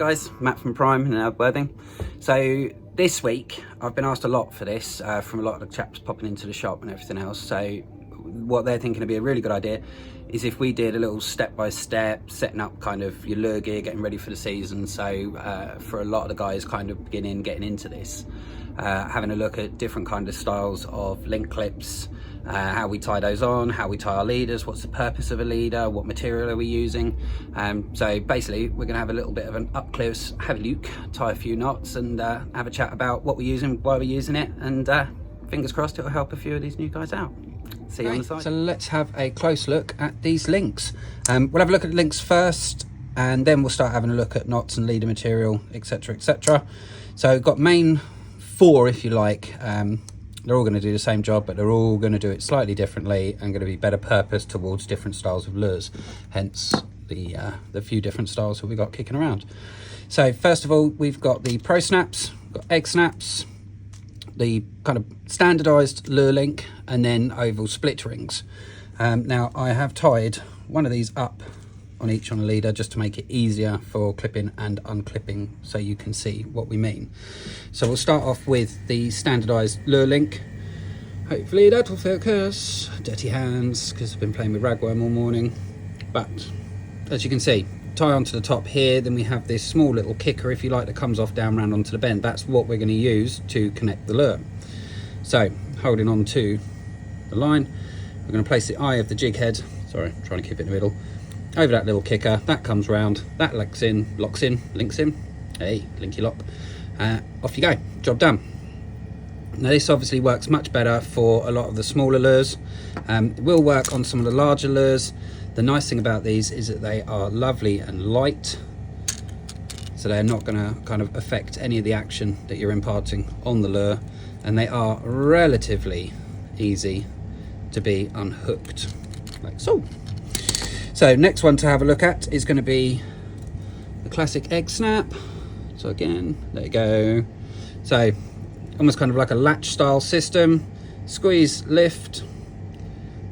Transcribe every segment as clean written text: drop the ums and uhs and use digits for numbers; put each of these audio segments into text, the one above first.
guys, Matt from Prime in Worthing. So this week I've been asked a lot for this from a lot of the chaps popping into the shop and everything else. So what they're thinking would be a really good idea is if we did a little step-by-step setting up kind of your lure gear, getting ready for the season. So for a lot of the guys kind of getting into this, having a look at different kind of styles of link clips, how we tie those on, how we tie our leaders, what's the purpose of a leader, what material are we using. So basically we're going to have a little bit of an up close, have a look, tie a few knots and have a chat about what we're using, why we're using it, and fingers crossed it'll help a few of these new guys out. See you on the side. So let's have a close look at these links. We'll have a look at the links first and then we'll start having a look at knots and leader material, etc, etc. So we've got main 4 if you like. They're all going to do the same job, but they're all going to do it slightly differently and going to be better purposed towards different styles of lures, hence the few different styles that we've got kicking around. So first of all, we've got the pro snaps, we've got egg snaps, the kind of standardized lure link, and then oval split rings. Now I have tied one of these up on each on a leader just to make it easier for clipping and unclipping so you can see what we mean. So we'll start off with the standardized lure link. Hopefully that will focus. Dirty hands because I've been playing with ragworm all morning. But as you can see, tie onto the top here, then we have this small little kicker if you like that comes off down round onto the bend. That's what we're going to use to connect the lure. So holding on to the line, we're going to place the eye of the jig head, sorry, I'm trying to keep it in the middle, over that little kicker, that comes round, that links in, hey, linky lock, off you go, job done. Now this obviously works much better for a lot of the smaller lures. It will work on some of the larger lures. The nice thing about these is that they are lovely and light, so they're not going to kind of affect any of the action that you're imparting on the lure, and they are relatively easy to be unhooked, like so. So next one to have a look at is going to be the classic egg snap. So again, there you go. So almost kind of like a latch style system. Squeeze, lift.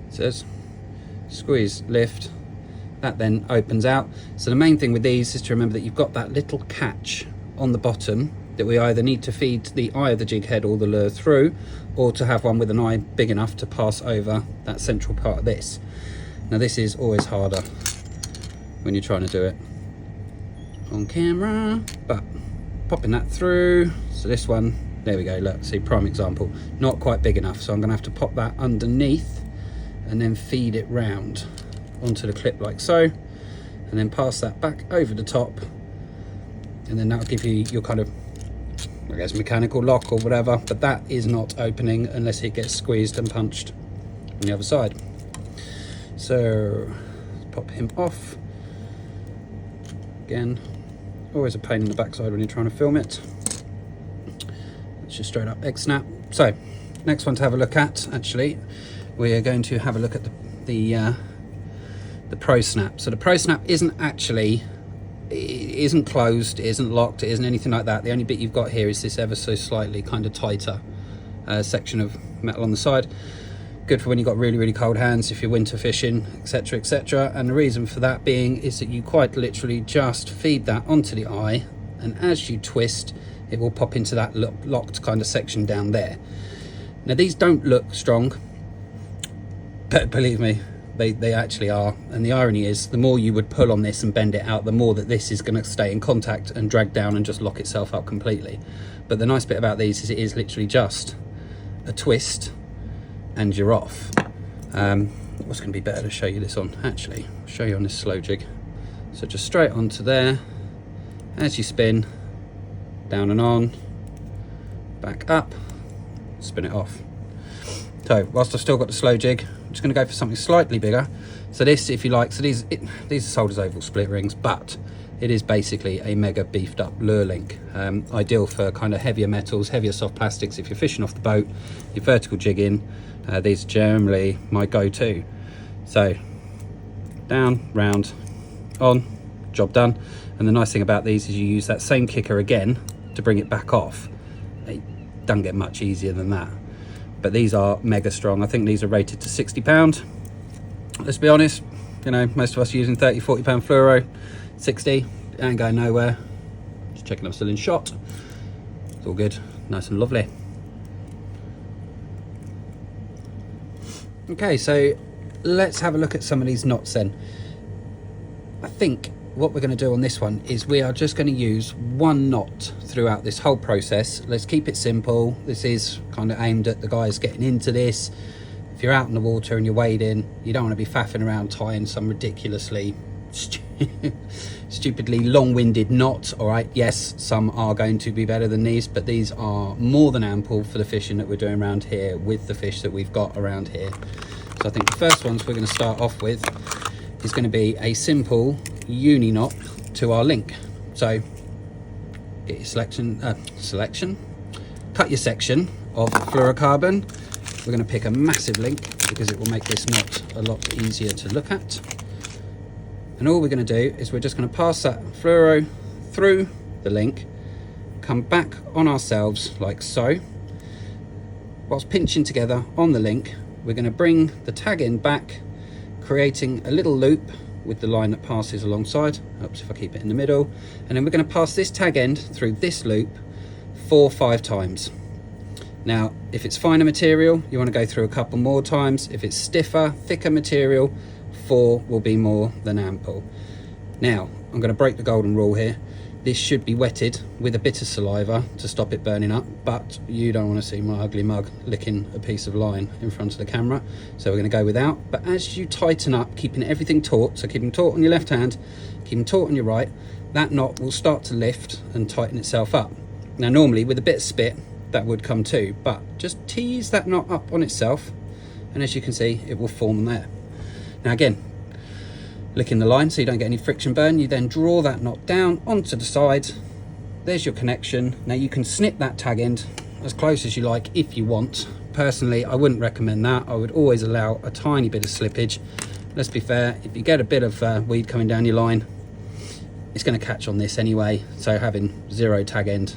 It says squeeze, lift. That then opens out. So the main thing with these is to remember that you've got that little catch on the bottom that we either need to feed the eye of the jig head or the lure through, or to have one with an eye big enough to pass over that central part of this. Now this is always harder when you're trying to do it on camera, but popping that through. So this one, there we go, look, see, prime example, not quite big enough, so I'm going to have to pop that underneath and then feed it round onto the clip like so, and then pass that back over the top, and then that'll give you your kind of, I guess, mechanical lock or whatever, but that is not opening unless it gets squeezed and punched on the other side. So let's pop him off. Again, always a pain in the backside when you're trying to film it. It's just straight up egg snap. So next one to have a look at, actually, we're going to have a look at the pro snap. So the pro snap isn't actually, it isn't closed, it isn't locked, it isn't anything like that. The only bit you've got here is this ever so slightly kind of tighter section of metal on the side. Good for when you've got really, really cold hands, if you're winter fishing, etc, etc. And the reason for that being is that you quite literally just feed that onto the eye, and as you twist, it will pop into that locked kind of section down there. Now these don't look strong, but believe me, they actually are. And the irony is, the more you would pull on this and bend it out, the more that this is going to stay in contact and drag down and just lock itself up completely. But the nice bit about these is it is literally just a twist and you're off. What's going to be better to show you this on? Actually, I'll show you on this slow jig. So just straight onto there, as you spin, down and on, back up, spin it off. So whilst I've still got the slow jig, I'm just going to go for something slightly bigger. So this, if you like, so these are sold as oval split rings, but it is basically a mega beefed up lure link. Ideal for kind of heavier metals, heavier soft plastics. If you're fishing off the boat, your vertical jigging, these are generally my go-to. So down, round, on, job done. And the nice thing about these is you use that same kicker again to bring it back off. It doesn't get much easier than that. But these are mega strong. I think these are rated to £60. Let's be honest, you know, most of us are using 30, £40 fluoro. 60, ain't going nowhere. checking I'm still in shot. It's all good, nice and lovely. Okay, so let's have a look at some of these knots then. I think what we're going to do on this one is we are just going to use one knot throughout this whole process. Let's keep it simple. This is kind of aimed at the guys getting into this. If you're out in the water and you're wading, you don't want to be faffing around tying some ridiculously stupidly long-winded knot. All right, yes, some are going to be better than these, but these are more than ample for the fishing that we're doing around here with the fish that we've got around here. So I think the first ones we're going to start off with is going to be a simple uni knot to our link. So get your selection, cut your section of fluorocarbon. We're going to pick a massive link because it will make this knot a lot easier to look at. And all we're going to do is we're just going to pass that fluoro through the link, come back on ourselves like so. Whilst pinching together on the link, we're going to bring the tag end back, creating a little loop with the line that passes alongside. Helps if I keep it in the middle. And then we're going to pass this tag end through this loop 4 or 5 times. Now, if it's finer material, you want to go through a couple more times. If it's stiffer, thicker material, 4 will be more than ample. Now, I'm going to break the golden rule here. This should be wetted with a bit of saliva to stop it burning up, but you don't want to see my ugly mug licking a piece of line in front of the camera, so we're going to go without. But as you tighten up, keeping everything taut, so keeping taut on your left hand, keeping taut on your right, that knot will start to lift and tighten itself up. Now normally with a bit of spit that would come too, but just tease that knot up on itself, and as you can see, it will form there. Now again, licking the line so you don't get any friction burn, you then draw that knot down onto the side. There's your connection. Now you can snip that tag end as close as you like if you want. Personally, I wouldn't recommend that. I would always allow a tiny bit of slippage. Let's be fair, if you get a bit of weed coming down your line, it's going to catch on this anyway, so having 0 tag end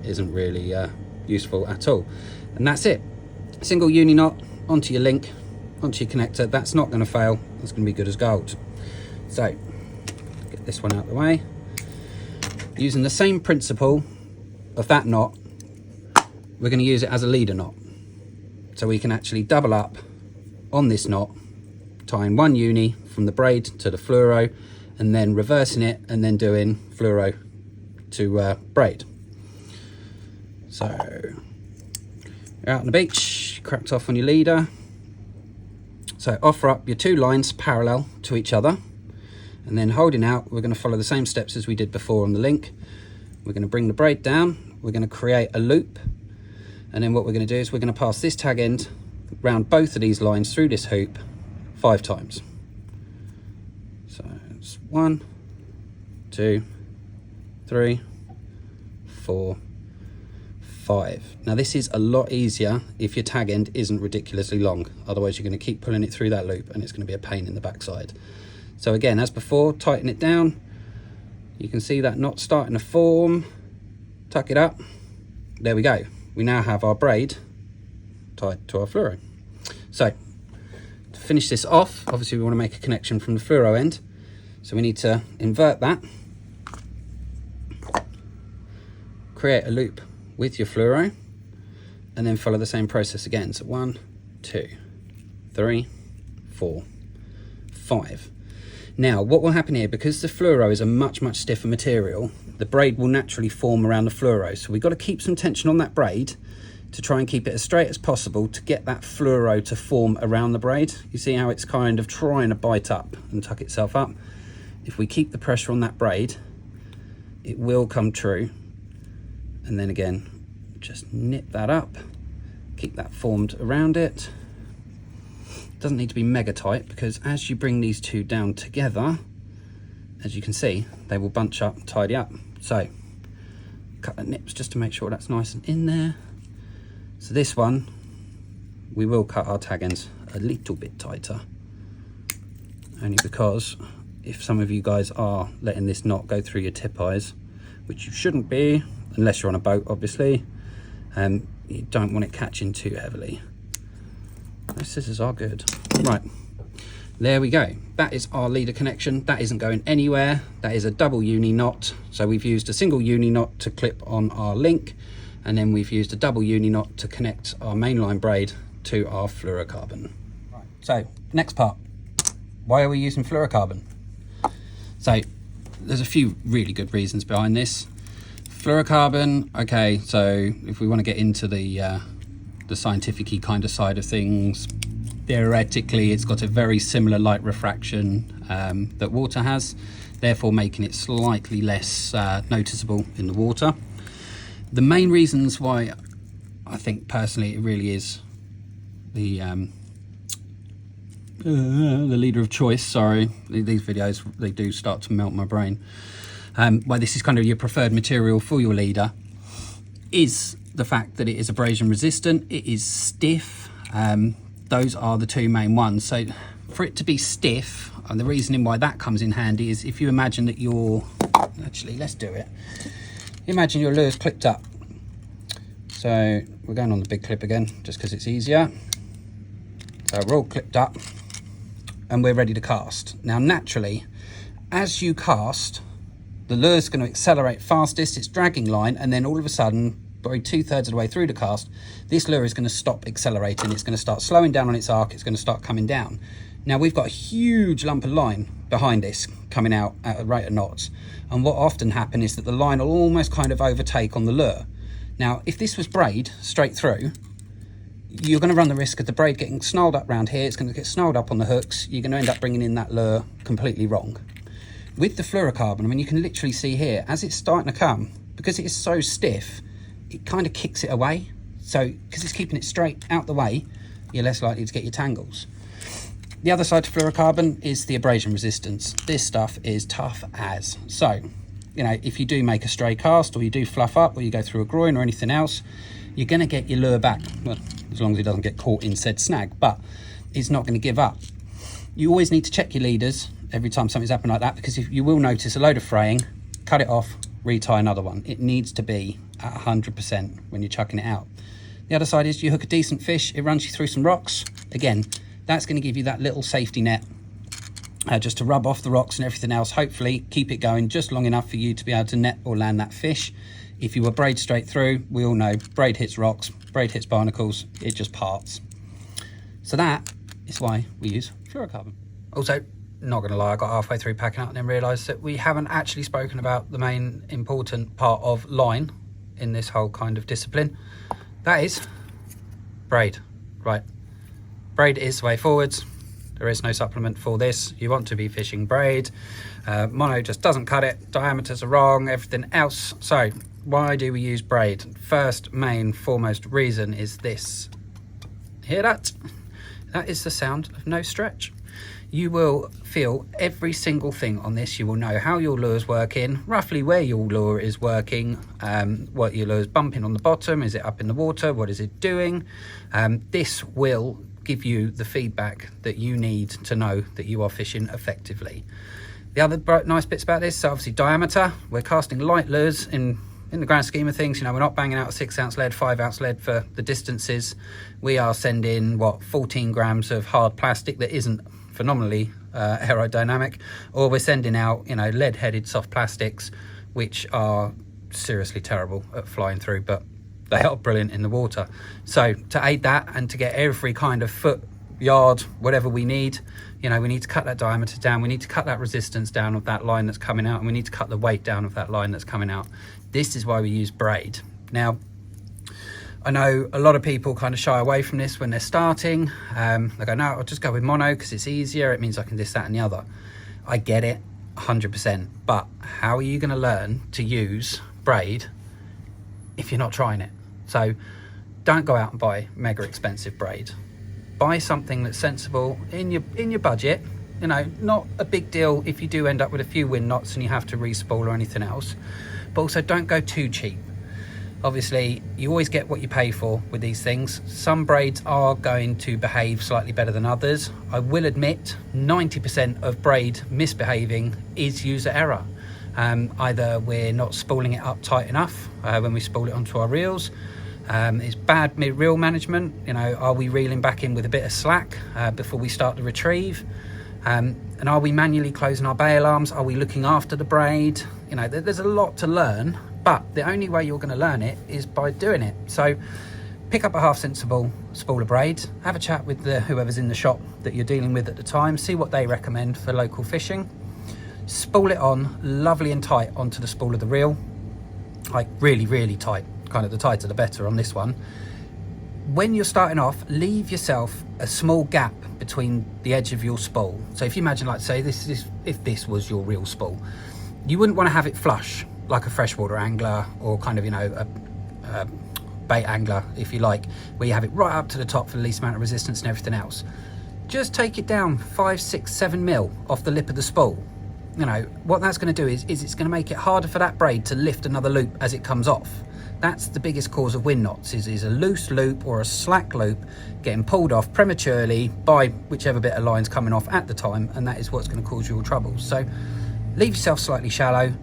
isn't really useful at all. And that's it. Single uni knot onto your link, onto your connector. That's not going to fail. That's going to be good as gold. So get this one out of the way. Using the same principle of that knot, we're going to use it as a leader knot. So we can actually double up on this knot, tying 1 uni from the braid to the fluoro, and then reversing it and then doing fluoro to braid. So you're out on the beach, cracked off on your leader. So offer up your 2 lines parallel to each other, and then holding out, we're going to follow the same steps as we did before on the link. We're going to bring the braid down, we're going to create a loop, and then what we're going to do is we're going to pass this tag end round both of these lines through this hoop 5 times. So it's 1, 2, 3, 4, 5. Now this is a lot easier if your tag end isn't ridiculously long, otherwise you're going to keep pulling it through that loop and it's going to be a pain in the backside. So again, as before, tighten it down. You can see that knot starting to form. Tuck it up. There we go. We now have our braid tied to our fluoro. So to finish this off, obviously we want to make a connection from the fluoro end, so we need to invert that, create a loop with your fluoro, and then follow the same process again. So 1, 2, 3, 4, 5. Now what will happen here, because the fluoro is a much stiffer material, the braid will naturally form around the fluoro, so we've got to keep some tension on that braid to try and keep it as straight as possible to get that fluoro to form around the braid. You see how it's kind of trying to bite up and tuck itself up? If we keep the pressure on that braid, it will come true. And then again, just nip that up, keep that formed around it. Doesn't need to be mega tight, because as you bring these 2 down together, as you can see, they will bunch up and tidy up. So cut the nips just to make sure that's nice and in there. So this one, we will cut our tag ends a little bit tighter, only because if some of you guys are letting this knot go through your tip eyes, which you shouldn't be, unless you're on a boat obviously, you don't want it catching too heavily. Those scissors are good. Right, there we go. That is our leader connection. That isn't going anywhere. That is a double uni knot. So we've used a single uni knot to clip on our link, and then we've used a double uni knot to connect our mainline braid to our fluorocarbon. Right. So next part, why are we using fluorocarbon? So there's a few really good reasons behind this. Fluorocarbon, okay, so if we want to get into the scientific-y kind of side of things, theoretically it's got a very similar light refraction that water has, therefore making it slightly less noticeable in the water. The main reasons why I think personally it really is the leader of choice, sorry, these videos, they do start to melt my brain, why this is kind of your preferred material for your leader, is the fact that it is abrasion resistant, it is stiff. Those are the two main ones. So for it to be stiff, and the reasoning why that comes in handy is if you imagine that you're, actually let's do it, imagine your lure's clipped up. So we're going on the big clip again just because it's easier. So we're all clipped up and we're ready to cast. Now naturally, as you cast, the lure's going to accelerate fastest, it's dragging line, and then all of a sudden, probably 2/3 of the way through the cast, this lure is going to stop accelerating, it's going to start slowing down on its arc, it's going to start coming down. Now we've got a huge lump of line behind this coming out at a rate of knots, and what often happens is that the line will almost kind of overtake on the lure. Now if this was braid straight through, you're going to run the risk of the braid getting snarled up around here, it's going to get snarled up on the hooks, you're going to end up bringing in that lure completely wrong. With the fluorocarbon, I mean, you can literally see here, as it's starting to come, because it is so stiff, it kind of kicks it away. So because it's keeping it straight out the way, you're less likely to get your tangles. The other side to fluorocarbon is the abrasion resistance. This stuff is tough as. So, you know, if you do make a stray cast, or you do fluff up, or you go through a groin or anything else, you're going to get your lure back. Well, as long as it doesn't get caught in said snag, but it's not going to give up. You always need to check your leaders every time something's happened like that, because if you will notice a load of fraying, cut it off, retie another one. It needs to be at 100% when you're chucking it out. The other side is you hook a decent fish, it runs you through some rocks. Again, that's going to give you that little safety net just to rub off the rocks and everything else. Hopefully keep it going just long enough for you to be able to net or land that fish. If you were braid straight through, we all know braid hits rocks, braid hits barnacles, it just parts. So that is why we use fluorocarbon. Also, not gonna lie, I got halfway through packing up and then realised that we haven't actually spoken about the main important part of line in this whole kind of discipline. That is braid. Right, braid is the way forwards. There is no supplement for this. You want to be fishing braid. Mono just doesn't cut it. Diameters are wrong, everything else. So why do we use braid? First, main, foremost reason is this. Hear that? That is the sound of no stretch. You will feel every single thing on this. You will know how your lure is working, roughly where your lure is working, what your lure is bumping on the bottom, is it up in the water, what is it doing? This will give you the feedback that you need to know that you are fishing effectively. The other nice bits about this, so obviously diameter. We're casting light lures in the grand scheme of things. You know, we're not banging out a 6-ounce lead, 5-ounce lead for the distances. We are sending, what, 14 grams of hard plastic that isn't phenomenally aerodynamic, or we're sending out, you know, lead-headed soft plastics, which are seriously terrible at flying through, but they are brilliant in the water. So to aid that and to get every kind of foot, yard, whatever we need, you know, we need to cut that diameter down, we need to cut that resistance down of that line that's coming out, and we need to cut the weight down of that line that's coming out. This is why we use braid. Now, I know a lot of people kind of shy away from this when they're starting. They go, no, I'll just go with mono because it's easier, it means I can this, that and the other. I get it, 100%, but how are you going to learn to use braid if you're not trying it? So don't go out and buy mega expensive braid. Buy something that's sensible in your budget. You know, not a big deal if you do end up with a few wind knots and you have to re-spool or anything else, but also don't go too cheap. Obviously, you always get what you pay for with these things. Some braids are going to behave slightly better than others. I will admit 90% of braid misbehaving is user error. Either we're not spooling it up tight enough when we spool it onto our reels. It's bad reel management. You know, are we reeling back in with a bit of slack before we start the retrieve? And are we manually closing our bail arms? Are we looking after the braid? You know, there's a lot to learn, but the only way you're going to learn it is by doing it. So pick up a half sensible spool of braid, have a chat with whoever's in the shop that you're dealing with at the time, see what they recommend for local fishing, spool it on lovely and tight onto the spool of the reel, like really, really tight, kind of the tighter the better on this one. When you're starting off, leave yourself a small gap between the edge of your spool. So if you imagine, like say if this was your real spool, you wouldn't want to have it flush like a freshwater angler, or kind of, you know, a bait angler, if you like, where you have it right up to the top for the least amount of resistance and everything else. Just take it down 5, 6, 7 mil off the lip of the spool. You know, what that's going to do is it's going to make it harder for that braid to lift another loop as it comes off. That's the biggest cause of wind knots, is a loose loop or a slack loop getting pulled off prematurely by whichever bit of line's coming off at the time, and that is what's going to cause you all troubles. So leave yourself slightly shallow,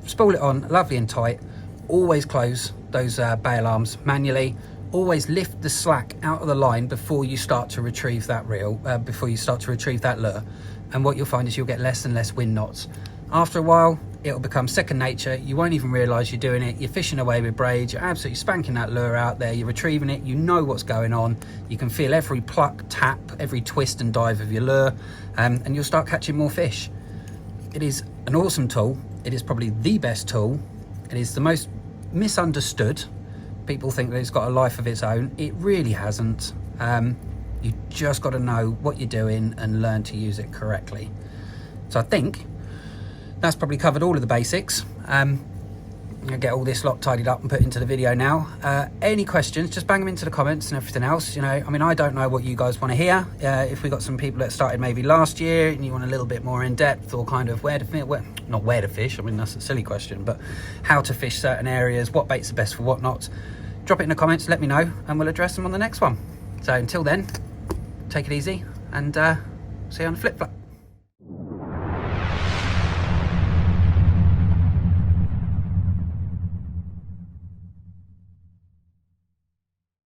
spool it on lovely and tight, always close those bail arms manually, always lift the slack out of the line before you start to retrieve that reel, before you start to retrieve that lure, and what you'll find is you'll get less and less wind knots. After a while, it'll become second nature. You won't even realise you're doing it. You're fishing away with braid, you're absolutely spanking that lure out there, you're retrieving it, you know what's going on, you can feel every pluck, tap, every twist and dive of your lure, and you'll start catching more fish. It is an awesome tool. It is probably the best tool. It is the most misunderstood. People think that it's got a life of its own. It really hasn't. You just got to know what you're doing and learn to use it correctly. So I think that's probably covered all of the basics. I'll get all this lot tidied up and put into the video now. Any questions, just bang them into the comments and everything else. You know, I mean, I don't know what you guys want to hear. If we got some people that started maybe last year and you want a little bit more in depth, or kind of not where to fish, I mean, that's a silly question, but how to fish certain areas, what baits are best for what not, drop it in the comments, let me know, and we'll address them on the next one. So until then, take it easy, and see you on the flip flop.